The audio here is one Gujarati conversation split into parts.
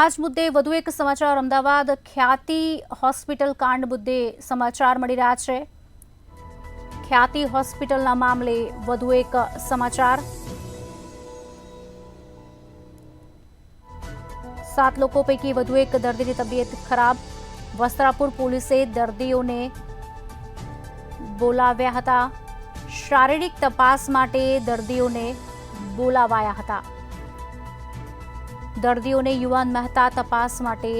આજ મુદ્દે વધુ એક સમાચાર અમદાવાદ ખ્યાતિ હોસ્પિટલ કાંડ મુદ્દે સમાચાર મળી રહ્યા છે। ખ્યાતિ હોસ્પિટલના મામલે વધુ એક સમાચાર। 7 લોકો પૈકી વધુ એક દર્દીની તબિયત ખરાબ। વસ્ત્રાપુર પોલીસે દર્દીઓને બોલાવ્યા હતા। શારીરિક તપાસ માટે દર્દીઓને બોલાવાયા હતા। દર્દીઓને યુવાન મહેતા તપાસ માટે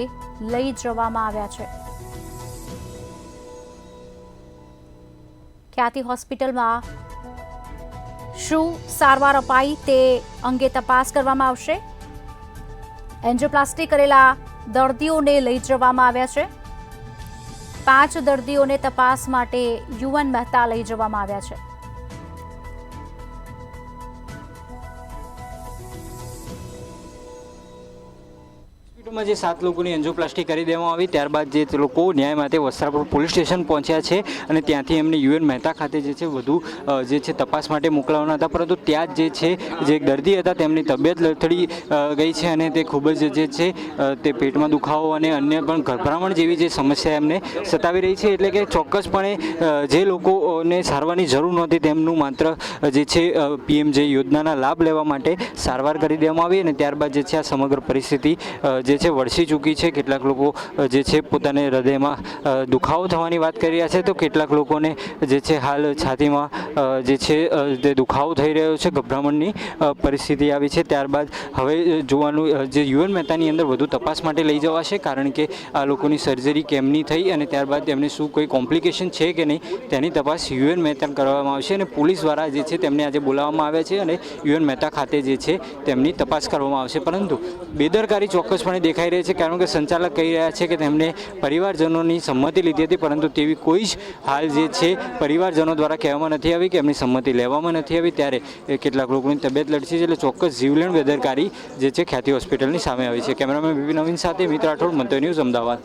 લઈ જવામાં આવ્યા છે। ખ્યાતિ હોસ્પિટલમાં શું સારવાર અપાઈ તે અંગે તપાસ કરવામાં આવશે। એન્જિયોપ્લાસ્ટી કરેલા દર્દીઓને લઈ જવામાં આવ્યા છે। 5 દર્દીઓને તપાસ માટે યુવાન મહેતા લઈ જવામાં આવ્યા છે। માં જે 7 લોકોની એન્જિયોપ્લાસ્ટી કરી દેવામાં આવી ત્યારબાદ જે લોકો ન્યાય માટે વસ્ત્રાપુર પોલીસ સ્ટેશન પહોંચ્યા છે અને ત્યાંથી એમને યુએન મહેતા ખાતે જે છે વધુ જે છે તપાસ માટે મોકલવાના હતા, પરંતુ ત્યાં જ જે છે જે દર્દી હતા તેમની તબિયત લથડી ગઈ છે અને તે ખૂબ જ જે છે તે પેટમાં દુખાવો અને અન્ય પણ ગભરામણ જેવી જે સમસ્યા એમને સતાવી રહી છે। એટલે કે ચોક્કસપણે જે લોકોને સારવારની જરૂર નહોતી તેમનું માત્ર જે છે પીએમ જે યોજનાના લાભ લેવા માટે સારવાર કરી દેવામાં આવી અને ત્યારબાદ જે છે આ સમગ્ર પરિસ્થિતિ જે છે વળસી ચૂકી છે। કેટલાક લોકો જે છે પોતાને હૃદયમાં દુખાવો થવાની વાત કરી રહ્યા છે, તો કેટલાક લોકોને જે છે હાલ છાતીમાં જે છે તે દુખાવો થઈ રહ્યો છે, ગભરામણની પરિસ્થિતિ આવી છે। ત્યારબાદ હવે જોવાનું જે યુએન મહેતાની અંદર વધુ તપાસ માટે લઈ જવાશે, કારણ કે આ લોકોની સર્જરી કેમની થઈ અને ત્યારબાદ તેમને શું કોઈ કોમ્પ્લિકેશન છે કે નહીં તેની તપાસ યુએન મહેતા કરવામાં આવશે અને પોલીસ દ્વારા જે છે તેમને આજે બોલાવવામાં આવ્યા છે અને યુએન મહેતા ખાતે જે છે તેમની તપાસ કરવામાં આવશે। પરંતુ બેદરકારી ચોક્કસપણે દેખાઈ રહી છે, કારણ કે સંચાલક કહી રહ્યા છે કે તેમને પરિવારજનોની સંમતિ લીધી હતી, પરંતુ તેવી કોઈ જ હાલ જે છે પરિવારજનો દ્વારા કહેવામાં નથી આવી કે એમની સંમતિ લેવામાં નથી આવી। ત્યારે કેટલાક લોકોની તબિયત લડશે છે, એટલે ચોક્કસ જીવલેણ બેદરકારી જે છે ખ્યાતિ હોસ્પિટલની સામે આવી છે। કેમેરામેન બીપી નવીન સાથે મિત્ર રાઠોડ, મંતવ્ય ન્યૂઝ, અમદાવાદ।